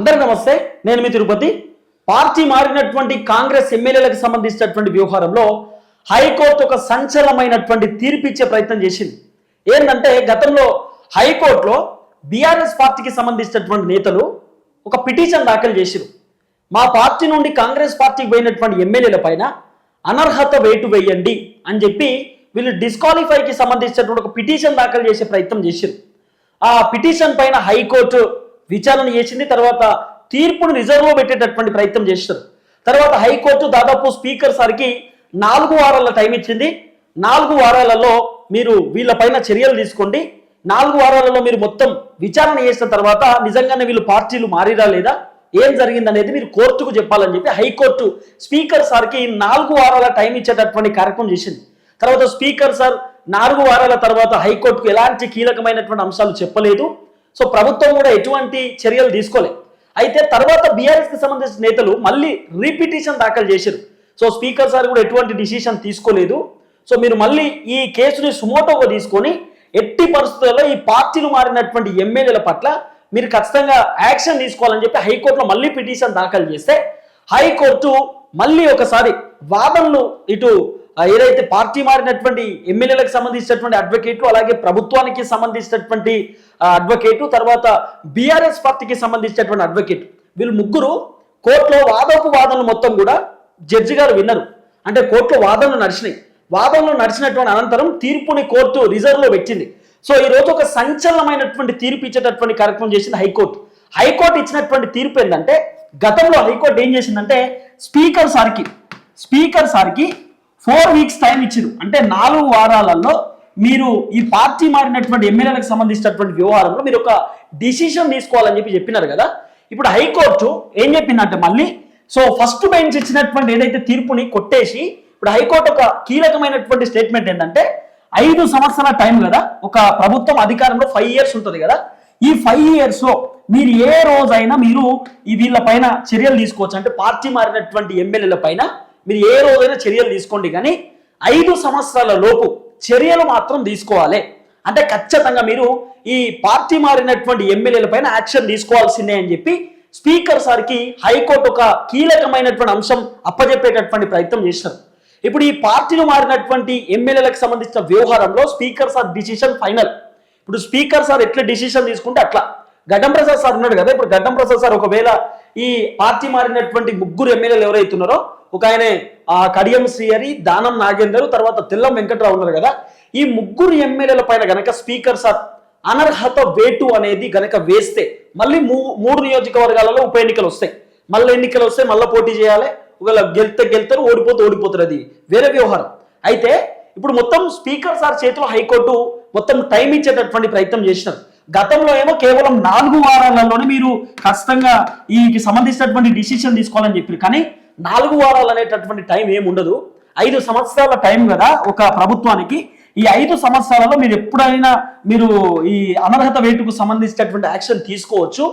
అందరికీ నమస్తే, నేను మీ తిరుపతి. పార్టీ మారినటువంటి కాంగ్రెస్ ఎమ్మెల్యేలకు సంబంధించినటువంటి వ్యవహారంలో హైకోర్టు ఒక సంచలనమైనటువంటి తీర్పు ఇచ్చే ప్రయత్నం చేసింది. ఏంటంటే గతంలో హైకోర్టులో బీఆర్ఎస్ పార్టీకి సంబంధించినటువంటి నేతలు ఒక పిటిషన్ దాఖలు చేశారు. మా పార్టీ నుండి కాంగ్రెస్ పార్టీకి పోయినటువంటి ఎమ్మెల్యేల పైన అనర్హత వేటు వేయండి అని చెప్పి వీళ్ళు డిస్క్వాలిఫైకి సంబంధించినటువంటి ఒక పిటిషన్ దాఖలు చేసే ప్రయత్నం చేశారు. ఆ పిటిషన్ పైన హైకోర్టు విచారణ చేసింది. తర్వాత తీర్పును రిజర్వ్లో పెట్టేటటువంటి ప్రయత్నం చేశారు. తర్వాత హైకోర్టు దాదాపు స్పీకర్ సార్కి 4 వారాల టైం ఇచ్చింది. 4 వారాలలో మీరు వీళ్ళపైన చర్యలు తీసుకోండి, 4 వారాలలో మీరు మొత్తం విచారణ చేసిన తర్వాత నిజంగానే వీళ్ళు పార్టీలు మారిరా లేదా, ఏం జరిగిందనేది మీరు కోర్టుకు చెప్పాలని చెప్పి హైకోర్టు స్పీకర్ సార్కి 4 వారాల టైం ఇచ్చేటటువంటి కార్యక్రమం చేసింది. తర్వాత స్పీకర్ సార్ 4 వారాల తర్వాత హైకోర్టుకు ఎలాంటి కీలకమైనటువంటి అంశాలు చెప్పలేదు. సో ప్రభుత్వం కూడా ఎటువంటి చర్యలు తీసుకోలేదు. అయితే తర్వాత బీఆర్ఎస్ కి సంబంధించిన నేతలు మళ్ళీ రీపిటిషన్ దాఖలు చేశారు. సో స్పీకర్ సార్ కూడా ఎటువంటి డిసిషన్ తీసుకోలేదు. సో మీరు మళ్ళీ ఈ కేసుని సుమోటోగా తీసుకొని ఎట్టి పరిస్థితుల్లో ఈ పార్టీలు మారినటువంటి ఎమ్మెల్యేల పట్ల మీరు ఖచ్చితంగా యాక్షన్ తీసుకోవాలని చెప్పి హైకోర్టులో మళ్ళీ పిటిషన్ దాఖలు చేస్తే హైకోర్టు మళ్ళీ ఒకసారి వాదనలు ఇటు ఏదైతే పార్టీ మారినటువంటి ఎమ్మెల్యేలకు సంబంధించినటువంటి అడ్వకేట్లు, అలాగే ప్రభుత్వానికి సంబంధించినటువంటి అడ్వకేటు, తర్వాత బీఆర్ఎస్ పార్టీకి సంబంధించినటువంటి అడ్వకేట్, వీళ్ళు ముగ్గురు కోర్టులో వాదనలు మొత్తం కూడా జడ్జి గారు విన్నారు. అంటే కోర్టులో వాదనలు నడిచినటువంటి అనంతరం తీర్పుని కోర్టు రిజర్వ్లో పెట్టింది. సో ఈ రోజు ఒక సంచలనమైనటువంటి తీర్పు ఇచ్చేటటువంటి కార్యక్రమం చేసింది హైకోర్టు. హైకోర్టు ఇచ్చినటువంటి తీర్పు ఏంటంటే, గతంలో హైకోర్టు ఏం చేసిందంటే స్పీకర్ సార్కి 4 వీక్స్ టైం ఇచ్చారు. అంటే 4 వారాలలో మీరు ఈ పార్టీ మారినటువంటి ఎమ్మెల్యేలకు సంబంధించినటువంటి వ్యవహారంలో మీరు ఒక డిసిషన్ తీసుకోవాలని చెప్పినారు కదా. ఇప్పుడు హైకోర్టు ఏం చెప్పిందంటే మళ్ళీ సో ఫస్ట్ బెంచ్ ఇచ్చినటువంటి ఏదైతే తీర్పుని కొట్టేసి ఇప్పుడు హైకోర్టు ఒక కీలకమైనటువంటి స్టేట్మెంట్ ఏంటంటే 5 సంవత్సరాల టైం కదా, ఒక ప్రభుత్వం అధికారంలో 5 ఇయర్స్ ఉంటుంది కదా, ఈ 5 ఇయర్స్ లో మీరు ఏ రోజైనా మీరు ఈ వీళ్ళ పైన చర్యలు తీసుకోవచ్చు. అంటే పార్టీ మారినటువంటి ఎమ్మెల్యేల పైన మీరు ఏ రోజైనా చర్యలు తీసుకోండి, కానీ 5 సంవత్సరాల లోపు చర్యలు మాత్రం తీసుకోవాలి. అంటే ఖచ్చితంగా మీరు ఈ పార్టీ మారినటువంటి ఎమ్మెల్యేల పైన యాక్షన్ తీసుకోవాల్సిందే అని చెప్పి స్పీకర్ సార్కి హైకోర్టు ఒక కీలకమైనటువంటి అంశం అప్పజెప్పేటటువంటి ప్రయత్నం చేశారు. ఇప్పుడు ఈ పార్టీలు మారినటువంటి ఎమ్మెల్యేలకు సంబంధించిన వ్యవహారంలో స్పీకర్ సార్ డిసిషన్ ఫైనల్. ఇప్పుడు స్పీకర్ సార్ ఎట్లా డిసిషన్ తీసుకుంటే అట్లా. గడ్డం ప్రసాద్ సార్ ఉన్నాడు కదా, ఇప్పుడు గడ్డం ప్రసాద్ సార్ ఒకవేళ ఈ పార్టీ మారినటువంటి 3 ఎమ్మెల్యేలు ఎవరైతున్నారో, ఒక ఆయన కడియం శ్రీహరి, దానం నాగేందర్, తర్వాత తెల్లం వెంకట్రావు ఉన్నారు కదా, ఈ 3 ఎమ్మెల్యేల పైన గనక స్పీకర్ సార్ అనర్హత వేటు అనేది గనక వేస్తే మళ్ళీ 3 నియోజకవర్గాలలో ఉప ఎన్నికలు వస్తాయి. మళ్ళీ పోటీ చేయాలి. ఒకవేళ గెలుతారు, ఓడిపోతారు, అది వేరే వ్యవహారం. అయితే ఇప్పుడు మొత్తం స్పీకర్ సార్ చేతిలో హైకోర్టు మొత్తం టైం ఇచ్చేటటువంటి ప్రయత్నం చేసినారు. గతంలో ఏమో కేవలం 4 వారాలలోనే మీరు ఖచ్చితంగా ఈ సంబంధించినటువంటి డిసిషన్ తీసుకోవాలని చెప్పారు. కానీ 4 వారాలు అనేటటువంటి టైం ఏమి ఉండదు. 5 సంవత్సరాల టైం కదా ఒక ప్రభుత్వానికి. ఈ 5 సంవత్సరాలలో మీరు ఎప్పుడైనా మీరు ఈ అనర్హత వేటుకు సంబంధించినటువంటి యాక్షన్ తీసుకోవచ్చు.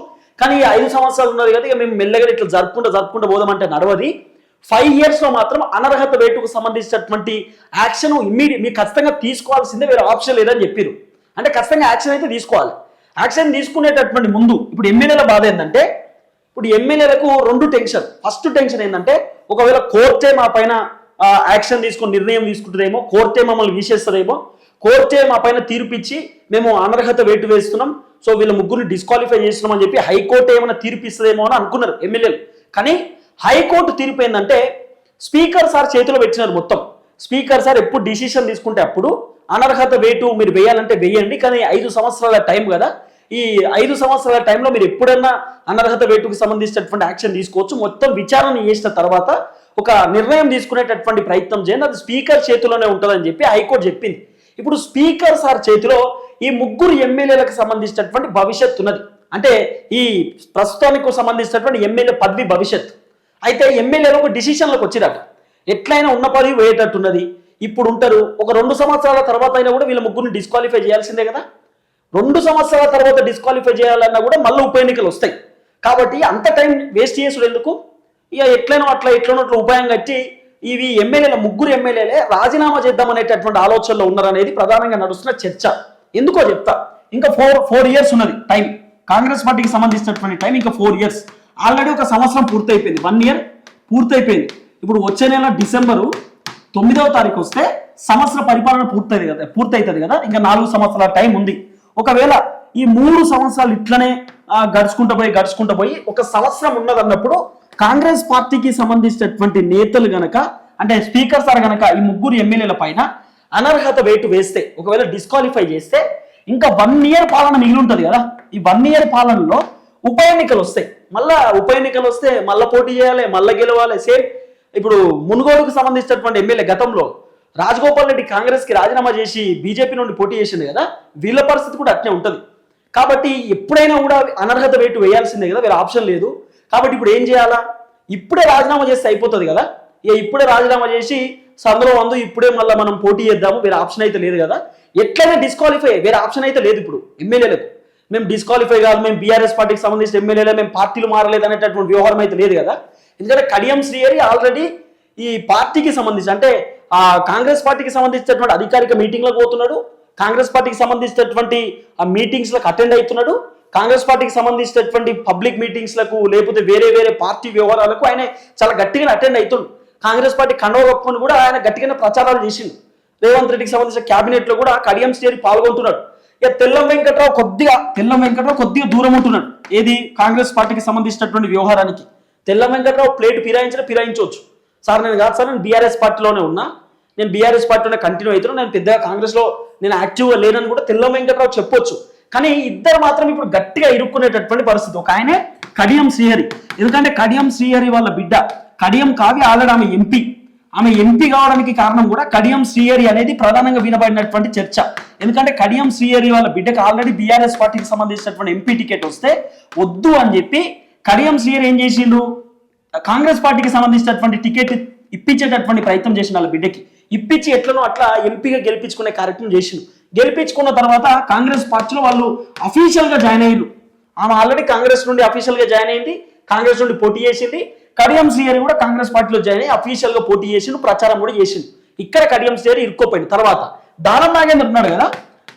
కానీ ఈ 5 సంవత్సరాలు ఉన్నది కదా, ఇక మేము మెల్లగా ఇట్లా జరుపుకుంటూ పోదామంటే నడవది. 5 ఇయర్స్ లో మాత్రం అనర్హత వేటుకు సంబంధించినటువంటి యాక్షన్ మీరు ఖచ్చితంగా తీసుకోవాల్సిందే, వేరే ఆప్షన్ లేదని చెప్పారు. అంటే ఖచ్చితంగా యాక్షన్ అయితే తీసుకోవాలి. యాక్షన్ తీసుకునేటటువంటి ముందు ఇప్పుడు ఎమ్మెల్యేల బాధ ఏంటంటే, ఇప్పుడు ఎమ్మెల్యేలకు 2 టెన్షన్. ఫస్ట్ టెన్షన్ ఏంటంటే, ఒకవేళ కోర్టే మా పైన యాక్షన్ తీసుకొని నిర్ణయం తీసుకుంటుందేమో, కోర్టే మమ్మల్ని వీసేస్తుందేమో, కోర్టే మా పైన తీర్పిచ్చి మేము అనర్హత వేటు వేస్తున్నాం, సో వీళ్ళ 3 డిస్క్వాలిఫై చేస్తున్నాం అని చెప్పి హైకోర్టు ఏమైనా తీర్పు ఇస్తుందేమో అని అనుకున్నారు ఎమ్మెల్యేలు. కానీ హైకోర్టు తీర్పు ఏంటంటే స్పీకర్ సార్ చేతిలో పెట్టినారు మొత్తం. స్పీకర్ సార్ ఎప్పుడు డిసిషన్ తీసుకుంటే అప్పుడు అనర్హత వేటు మీరు వేయాలంటే వేయండి, కానీ 5 సంవత్సరాల టైం కదా, ఈ 5 సంవత్సరాల టైంలో మీరు ఎప్పుడన్నా అనర్హత వేటుకు సంబంధించినటువంటి యాక్షన్ తీసుకోవచ్చు. మొత్తం విచారణ చేసిన తర్వాత ఒక నిర్ణయం తీసుకునేటటువంటి ప్రయత్నం చేయండి, అది స్పీకర్ చేతిలోనే ఉంటుందని చెప్పి హైకోర్టు చెప్పింది. ఇప్పుడు స్పీకర్ సార్ చేతిలో ఈ 3 ఎమ్మెల్యేలకు సంబంధించినటువంటి భవిష్యత్తు ఉన్నది. అంటే ఈ ప్రస్తుతానికి సంబంధించినటువంటి ఎమ్మెల్యే పదవి భవిష్యత్తు. అయితే ఎమ్మెల్యేలు ఒక డిసిషన్లకు వచ్చిరట, ఎట్లయినా ఉన్న పదవి పోయేటట్టున్నది. ఇప్పుడు ఉంటారు, ఒక 2 సంవత్సరాల తర్వాత అయినా కూడా వీళ్ళ 3 డిస్క్వాలిఫై చేయాల్సిందే కదా. 2 సంవత్సరాల తర్వాత డిస్క్వాలిఫై చేయాలన్నా కూడా మళ్ళీ ఉప ఎన్నికలు వస్తాయి. కాబట్టి అంత టైం వేస్ట్ చేసుడు ఎందుకు, ఇక ఎట్లనో అట్లా ఉపాయం కట్టి ఇవి ఎమ్మెల్యేల 3 ఎమ్మెల్యేలే రాజీనామా చేద్దామనేటటువంటి ఆలోచనలో ఉన్నారనేది ప్రధానంగా నడుస్తున్న చర్చ. ఎందుకో చెప్తా. ఇంకా 4 ఇయర్స్ ఉన్నది టైం, కాంగ్రెస్ పార్టీకి సంబంధించినటువంటి టైం ఇంకా 4 ఇయర్స్. ఆల్రెడీ ఒక సంవత్సరం పూర్తయిపోయింది, 1 year పూర్తయిపోయింది. ఇప్పుడు వచ్చే నెల డిసెంబరు 9వ తారీఖు వస్తే సంవత్సర పరిపాలన పూర్తవుతుంది కదా, ఇంకా 4 సంవత్సరాల టైం ఉంది. ఒకవేళ ఈ 3 సంవత్సరాలు ఇట్లనే గడుచుకుంటూ పోయి 1 సంవత్సరం ఉన్నదన్నప్పుడు కాంగ్రెస్ పార్టీకి సంబంధించినటువంటి నేతలు గనక, అంటే స్పీకర్ సార్ గనక ఈ 3 ఎమ్మెల్యేల పైన అనర్హత వేటు వేస్తే, ఒకవేళ డిస్క్వాలిఫై చేస్తే ఇంకా 1 year పాలన మిగిలి ఉంటుంది కదా. ఈ 1 year పాలనలో ఉప ఎన్నికలు వస్తాయి. మళ్ళా ఉప ఎన్నికలు వస్తే మళ్ళీ పోటీ చేయాలి, మళ్ళీ గెలవాలి. సేమ్ ఇప్పుడు మునుగోడుకు సంబంధించినటువంటి ఎమ్మెల్యే గతంలో రాజగోపాల్ రెడ్డి కాంగ్రెస్ కి రాజీనామా చేసి బీజేపీ నుండి పోటీ చేసింది కదా, వీళ్ళ పరిస్థితి కూడా అట్నే ఉంటుంది. కాబట్టి ఎప్పుడైనా కూడా అనర్హత వేటు వేయాల్సిందే కదా, వేరే ఆప్షన్ లేదు. కాబట్టి ఇప్పుడు ఏం చేయాలా, ఇప్పుడే రాజీనామా చేస్తే అయిపోతుంది కదా. ఇప్పుడే రాజీనామా చేసి సందులో వందు ఇప్పుడే మళ్ళీ మనం పోటీ చేద్దాము, వేరే ఆప్షన్ అయితే లేదు కదా. ఎట్లయినా డిస్క్వాలిఫై, వేరే ఆప్షన్ అయితే లేదు. ఇప్పుడు ఎమ్మెల్యేలకు మేము డిస్క్వాలిఫై కాదు, మేము బీఆర్ఎస్ పార్టీకి సంబంధించిన ఎమ్మెల్యేలే, మేము పార్టీలు మారలేదు అనేటటువంటి వ్యవహారం అయితే లేదు కదా. ఎందుకంటే కడియం శ్రీహరి ఆల్రెడీ ఈ పార్టీకి సంబంధించి, అంటే ఆ కాంగ్రెస్ పార్టీకి సంబంధించినటువంటి అధికారిక మీటింగ్లకు పోతున్నాడు, కాంగ్రెస్ పార్టీకి సంబంధించినటువంటి ఆ మీటింగ్స్లకు అటెండ్ అవుతున్నాడు, కాంగ్రెస్ పార్టీకి సంబంధించినటువంటి పబ్లిక్ మీటింగ్స్లకు లేకపోతే వేరే వేరే పార్టీ వ్యవహారాలకు ఆయన చాలా గట్టిగా అటెండ్ అవుతుండు. కాంగ్రెస్ పార్టీ కండవ కప్పుకొని కూడా ఆయన గట్టిగానే ప్రచారాలు చేసిండు. రేవంత్ రెడ్డికి సంబంధించిన క్యాబినెట్ లో కూడా కడియం శ్రీహరి పాల్గొంటున్నాడు. ఇక తెల్లం వెంకట్రావు కొద్దిగా దూరం ఉంటున్నాడు. ఏది కాంగ్రెస్ పార్టీకి సంబంధించినటువంటి వ్యవహారానికి. తెల్లం వెంకట్రావు ప్లేట్ ఫిరాయించవచ్చు. సార్ నేను కాదు సార్, నేను బీఆర్ఎస్ పార్టీలోనే ఉన్నా, నేను బీఆర్ఎస్ పార్టీలోనే కంటిన్యూ అవుతున్నా, నేను పెద్దగా కాంగ్రెస్ లో నేను యాక్టివ్గా లేనని కూడా తెల్లం వెంకట్రావు చెప్పొచ్చు. కానీ ఇద్దరు మాత్రం ఇప్పుడు గట్టిగా ఇరుక్కునేటటువంటి పరిస్థితి. ఒక ఆయనే కడియం శ్రీహరి. ఎందుకంటే కడియం శ్రీహరి వాళ్ళ బిడ్డ కడియం కావ్య ఆల్రెడీ ఆమె ఎంపీ కావడానికి కారణం కూడా కడియం శ్రీహరి అనేది ప్రధానంగా వినబడినటువంటి చర్చ. ఎందుకంటే కడియం శ్రీహరి వాళ్ళ బిడ్డకు ఆల్రెడీ బీఆర్ఎస్ పార్టీకి సంబంధించినటువంటి ఎంపీ టికెట్ వస్తే వద్దు అని చెప్పి కడియం శ్రీహరి ఏం చేసిండు, కాంగ్రెస్ పార్టీకి సంబంధించినటువంటి టికెట్ ఇప్పించేటటువంటి ప్రయత్నం చేసిన వాళ్ళ బిడ్డకి. ఇప్పించి ఎట్లనో అట్లా ఎంపీగా గెలిపించుకునే కార్యక్రమం చేసిండు. గెలిపించుకున్న తర్వాత కాంగ్రెస్ పార్టీలో వాళ్ళు అఫీషియల్ గా జాయిన్ అయ్యారు. ఆమె ఆల్రెడీ కాంగ్రెస్ నుండి అఫీషియల్ గా జాయిన్ అయింది, కాంగ్రెస్ నుండి పోటీ చేసింది. కడియం శ్రీహరి కూడా కాంగ్రెస్ పార్టీలో జాయిన్ అయ్యి అఫీషియల్ గా పోటీ చేసిండు, ప్రచారం కూడా చేసిండు. ఇక్కడ కడియం శ్రీహరి ఇరుక్కోపోయింది. తర్వాత దానం నాగేందర్ ఉన్నాడు కదా,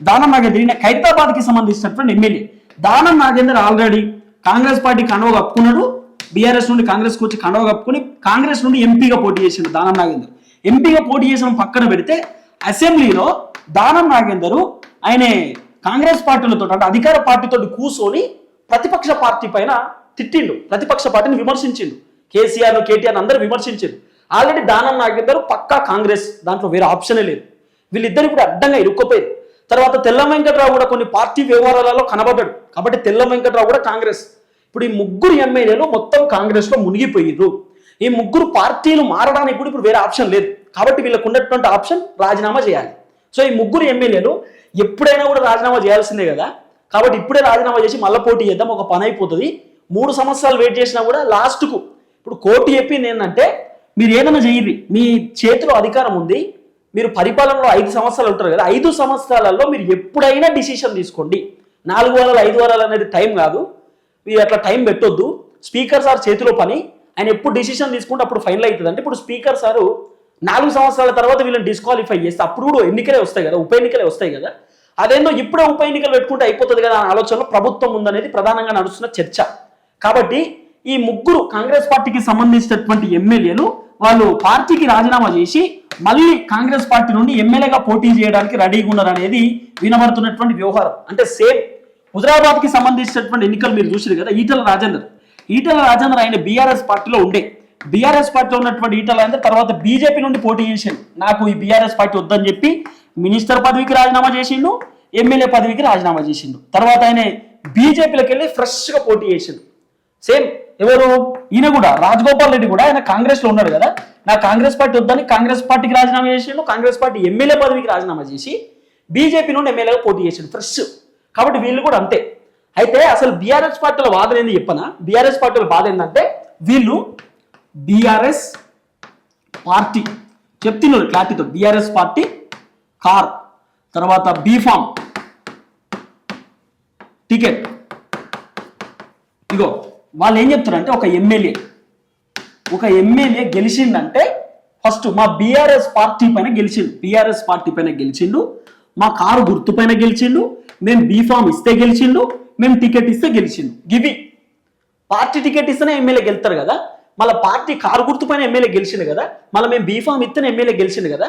దానం నాగేందర్ ఈయన ఖైరతాబాద్ కి సంబంధించినటువంటి MLA. Danam Nagender already Congress party కండవ కప్పుకున్నాడు, బీఆర్ఎస్ నుండి కాంగ్రెస్ వచ్చి కండవ కప్పుకుని కాంగ్రెస్ నుండి ఎంపీగా పోటీ చేసిండు దానం నాగేందర్. ఎంపీగా పోటీ చేసిన పక్కన పెడితే అసెంబ్లీలో దానం నాగేందర్ ఆయన కాంగ్రెస్ పార్టీలతో అంటే అధికార పార్టీతో కూర్చొని ప్రతిపక్ష పార్టీ పైన తిట్టిండు, ప్రతిపక్ష పార్టీని విమర్శించిండు. కేసీఆర్ కేటీఆర్ అందరూ విమర్శించారు. ఆల్రెడీ దానం నాగేందర్ పక్కా కాంగ్రెస్, దాంట్లో వేరే ఆప్షనే లేదు. వీళ్ళిద్దరు ఇప్పుడు అడ్డంగా ఇరుక్కుపోయారు. తర్వాత తెల్లం వెంకట్రావు కూడా కొన్ని పార్టీ వ్యవహారాలలో కనబడ్డాడు. కాబట్టి తెల్లం వెంకట్రావు కూడా కాంగ్రెస్. ఇప్పుడు ఈ 3 ఎమ్మెల్యేలు మొత్తం కాంగ్రెస్ లో మునిగిపోయారు. ఈ 3 పార్టీలు మారడానికి కూడా ఇప్పుడు వేరే ఆప్షన్ లేదు. కాబట్టి వీళ్ళకు ఉన్నటువంటి ఆప్షన్ రాజీనామా చేయాలి. సో ఈ 3 ఎమ్మెల్యేలు ఎప్పుడైనా కూడా రాజీనామా చేయాల్సిందే కదా. కాబట్టి ఇప్పుడే రాజీనామా చేసి మళ్ళీ పోటీ చేద్దాం, ఒక పని అయిపోతుంది. 3 సంవత్సరాలు వెయిట్ చేసినా కూడా లాస్ట్కు ఇప్పుడు కోర్టు చెప్పింది ఏంటంటే మీరు ఏదైనా చేయరు, మీ చేతిలో అధికారం ఉంది, మీరు పరిపాలనలో 5 సంవత్సరాలు ఉంటారు కదా, 5 సంవత్సరాలలో మీరు ఎప్పుడైనా డిసిషన్ తీసుకోండి. 4 వారాలు 5 వారాలు అనేది టైం కాదు, మీరు అట్లా టైం పెట్టొద్దు. స్పీకర్ సార్ చేతిలో పని, ఆయన ఎప్పుడు డిసిషన్ తీసుకుంటే అప్పుడు ఫైనల్ అవుతుంది. అంటే ఇప్పుడు స్పీకర్ సారు 4 సంవత్సరాల తర్వాత వీళ్ళని డిస్క్వాలిఫై చేస్తే అప్పుడు కూడా ఎన్నికలే వస్తాయి కదా, ఉప ఎన్నికలే వస్తాయి కదా. అదేందో ఇప్పుడే ఉప ఎన్నికలు పెట్టుకుంటే అయిపోతుంది కదా అనే ఆలోచనలో ప్రభుత్వం ఉందనేది ప్రధానంగా నడుస్తున్న చర్చ. కాబట్టి ఈ 3 కాంగ్రెస్ పార్టీకి సంబంధించినటువంటి ఎమ్మెల్యేలు వాళ్ళు పార్టీకి రాజీనామా చేసి మళ్ళీ కాంగ్రెస్ పార్టీ నుండి ఎమ్మెల్యేగా పోటీ చేయడానికి రెడీగా ఉన్నారు అనేది వినబడుతున్నటువంటి వ్యవహారం. అంటే సేమ్ హుజరాబాద్ కి సంబంధించినటువంటి ఎన్నికలు మీరు చూసారు కదా, ఈటల రాజేందర్ ఆయన బీఆర్ఎస్ పార్టీలో ఉండే, బీఆర్ఎస్ పార్టీలో ఉన్నటువంటి ఈటల రాజేందర్ తర్వాత బీజేపీ నుండి పోటీ చేసిండు. నాకు ఈ బీఆర్ఎస్ పార్టీ వద్దని చెప్పి మినిస్టర్ పదవికి రాజీనామా చేసిండు, ఎమ్మెల్యే పదవికి రాజీనామా చేసిండు. తర్వాత ఆయన బీజేపీలోకి వెళ్ళి ఫ్రెష్ గా పోటీ చేసిండు. సేమ్ ఎవరు ఈయన కూడా రాజగోపాల్ రెడ్డి కూడా ఆయన కాంగ్రెస్ లో ఉన్నాడు కదా, నా కాంగ్రెస్ పార్టీ వద్దని కాంగ్రెస్ పార్టీకి రాజీనామా చేసిండు, కాంగ్రెస్ పార్టీ ఎమ్మెల్యే పదవికి రాజీనామా చేసి బీజేపీ నుండి ఎమ్మెల్యేగా పోటీ చేసిండు ఫ్రెష్. కాబట్టి వీళ్ళు కూడా అంతే. అయితే అసలు బీఆర్ఎస్ పార్టీల వాదన ఏంది చెప్పనా, బీఆర్ఎస్ పార్టీల బాధ ఏంటంటే వీళ్ళు బీఆర్ఎస్ పార్టీ చెప్తున్నారు క్లారిటీతో, బీఆర్ఎస్ పార్టీ కార్, తర్వాత బీఫామ్ టికెట్. ఇగో వాళ్ళు ఏం చెప్తారంటే ఒక ఎమ్మెల్యే గెలిచిండంటే ఫస్ట్ మా బీఆర్ఎస్ పార్టీ పైన గెలిచిండు, మా కారు గుర్తు పైన గెలిచిండు, మేము బీఫామ్ ఇస్తే గెలిచిండు, మేము టికెట్ ఇస్తే గెలిచిండు. గివి పార్టీ టికెట్ ఇస్తేనే ఎమ్మెల్యే గెలుతారు కదా, మళ్ళీ పార్టీ కారు గుర్తుపైన ఎమ్మెల్యే గెలిచింది కదా, మళ్ళీ మేము బీఫామ్ ఇస్తేనే ఎమ్మెల్యే గెలిచింది కదా.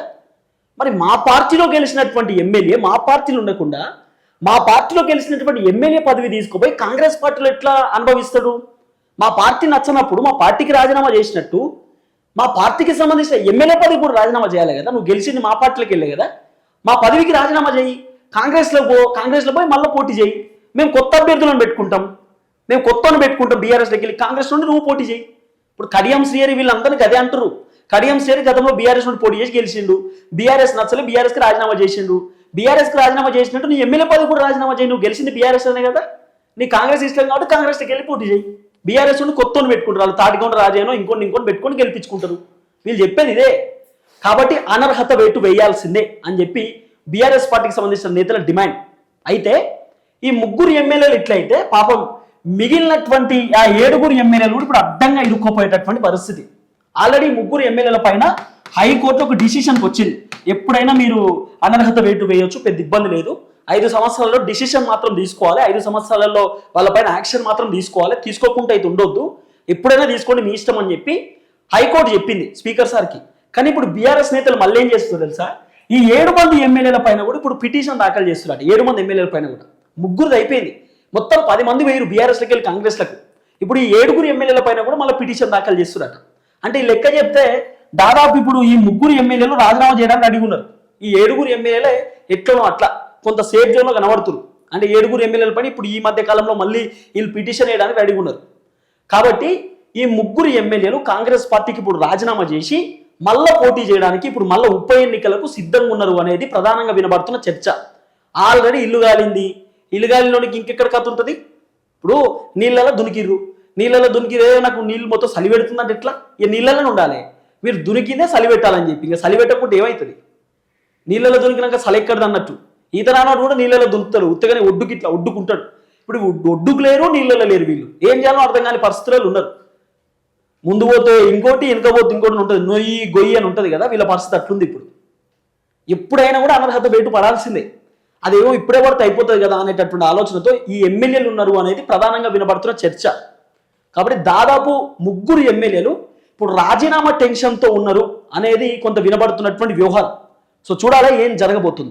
మరి మా పార్టీలో గెలిచినటువంటి ఎమ్మెల్యే మా పార్టీలో ఉండకుండా మా పార్టీలో గెలిచినటువంటి ఎమ్మెల్యే పదవి తీసుకుపోయి కాంగ్రెస్ పార్టీలో ఎట్లా అనుభవిస్తాడు? మా పార్టీ నచ్చనప్పుడు మా పార్టీకి రాజీనామా చేసినట్టు మా పార్టీకి సంబంధించిన ఎమ్మెల్యే పదవి కూడా రాజీనామా చేయాలి కదా. నువ్వు గెలిచింది మా పార్టీలోకి వెళ్ళే కదా, మా పదవికి రాజీనామా చేయి, కాంగ్రెస్లో పోయి మళ్ళీ పోటీ చేయి. మేము కొత్త అభ్యర్థులను పెట్టుకుంటాం, బీఆర్ఎస్లోకి వెళ్ళి కాంగ్రెస్ నుండి నువ్వు పోటీ చేయి. ఇప్పుడు కడియం శ్రీహరి వీళ్ళందరినీ అదే అంటారు. కడియం శ్రీహరి గతంలో బీఆర్ఎస్ నుండి పోటీ చేసి గెలిచిండు, బీఆర్ఎస్ నచ్చలే, బీఆర్ఎస్కి రాజీనామా చేసిండు. బీఆర్ఎస్కి రాజీనామా చేసినట్టు నీ ఎమ్మెల్యే పదవి కూడా రాజీనామా చేయి. నువ్వు గెలిచింది బీఆర్ఎస్ అనే కదా, నీ కాంగ్రెస్ ఇష్టం కాబట్టి కాంగ్రెస్కి వెళ్ళి పోటీ చేయి. బీఆర్ఎస్ నుండి కొత్తని పెట్టుకుంటారు, వాళ్ళు తాటికొండ రాజేనో ఇంకొని పెట్టుకొని గెలిపించుకుంటారు. వీళ్ళు చెప్పేది ఇదే. కాబట్టి అనర్హత వేటు వేయాల్సిందే అని చెప్పి బీఆర్ఎస్ పార్టీకి సంబంధించిన నేతల డిమాండ్. అయితే ఈ ముగ్గురు ఎమ్మెల్యేలు ఇట్లయితే పాపం మిగిలినటువంటి ఆ 7 ఎమ్మెల్యేలు కూడా ఇప్పుడు అడ్డంగా ఇరుక్కుపోయేటటువంటి పరిస్థితి. ఆల్రెడీ ముగ్గురు ఎమ్మెల్యేల పైన హైకోర్టు ఒక డిసిషన్కి వచ్చింది. ఎప్పుడైనా మీరు అనర్హత వేటు వేయొచ్చు, పెద్ద ఇబ్బంది లేదు. 5 సంవత్సరాల్లో డిసిషన్ మాత్రం తీసుకోవాలి, 5 సంవత్సరాలలో వాళ్ళపైన యాక్షన్ మాత్రం తీసుకోవాలి, తీసుకోకుండా అయితే ఉండొద్దు, ఎప్పుడైనా తీసుకోండి మీ ఇష్టం అని చెప్పి హైకోర్టు చెప్పింది స్పీకర్ సార్కి. కానీ ఇప్పుడు బీఆర్ఎస్ నేతలు మళ్ళీ ఏం చేస్తున్నారు తెలుసా? ఈ 7 ఎమ్మెల్యేల పైన కూడా ఇప్పుడు పిటిషన్ దాఖలు చేస్తున్నారు. 7 ఎమ్మెల్యేల పైన కూడా, ముగ్గురుది అయిపోయింది, మొత్తం 10 మంది వేరు బీఆర్ఎస్లోకి వెళ్ళి కాంగ్రెస్లకు. ఇప్పుడు ఈ 7 ఎమ్మెల్యేల పైన కూడా మళ్ళీ పిటిషన్ దాఖలు చేస్తున్నారు. అంటే ఈ లెక్క చెప్తే దాదాపు ఇప్పుడు ఈ 3 ఎమ్మెల్యేలు రాజీనామా చేయడానికి రెడీగా ఉన్నారు. ఈ 7 ఎమ్మెల్యేలే ఎట్లనో అట్లా కొంత సేఫ్ జోన్లో కనబడుతున్నారు. అంటే 7 ఎమ్మెల్యేల పైన ఇప్పుడు ఈ మధ్య కాలంలో మళ్ళీ వీళ్ళు పిటిషన్ వేయడానికి రెడీగా ఉన్నారు. కాబట్టి ఈ 3 ఎమ్మెల్యేలు కాంగ్రెస్ పార్టీకి ఇప్పుడు రాజీనామా చేసి మళ్ళా పోటీ చేయడానికి ఇప్పుడు మళ్ళీ ఉప ఎన్నికలకు సిద్ధంగా ఉన్నారు అనేది ప్రధానంగా వినబడుతున్న చర్చ. ఆల్రెడీ ఇల్లు గాలిలోనికి ఇంకెక్కడ కథ ఉంటుంది? ఇప్పుడు నీళ్ళలో దునికిరే నాకు నీళ్ళు మొత్తం సలి పెడుతుందంటే ఎట్లా? ఇక నీళ్ళలోనే ఉండాలి, మీరు దునికిందే సలి పెట్టాలని చెప్పి. ఇక సలి పెట్టకుంటే ఏమవుతుంది? నీళ్ళలో దునికినాక సలి ఎక్కడది అన్నట్టు. ఈత రానోడు కూడా నీళ్ళలో దునుకుతాడు, ఉత్తగానే ఒడ్డుకుంటాడు. ఇప్పుడు ఒడ్డుకు లేరు, నీళ్ళలో లేరు, వీళ్ళు ఏం చేయాలో అర్థం కాని పరిస్థితుల్లో ఉన్నారు. ముందు పోతే ఇంకోటి, వెనుక పోతే ఇంకోటి ఉంటుంది, గొయ్యి అని ఉంటుంది కదా, వీళ్ళ పరిస్థితి అట్లుంది. ఇప్పుడు ఎప్పుడైనా కూడా అనర్హత వేటు పడాల్సిందే, అదేమో ఇప్పుడే పడితే అయిపోతుంది కదా అనేటటువంటి ఆలోచనతో ఈ ఎమ్మెల్యేలు ఉన్నారు అనేది ప్రధానంగా వినబడుతున్న చర్చ. కాబట్టి దాదాపు 3 ఎమ్మెల్యేలు ఇప్పుడు రాజీనామా టెన్షన్తో ఉన్నారు అనేది కొంత వినబడుతున్నటువంటి వ్యవహారం. సో చూడాలి ఏం జరగబోతుంది.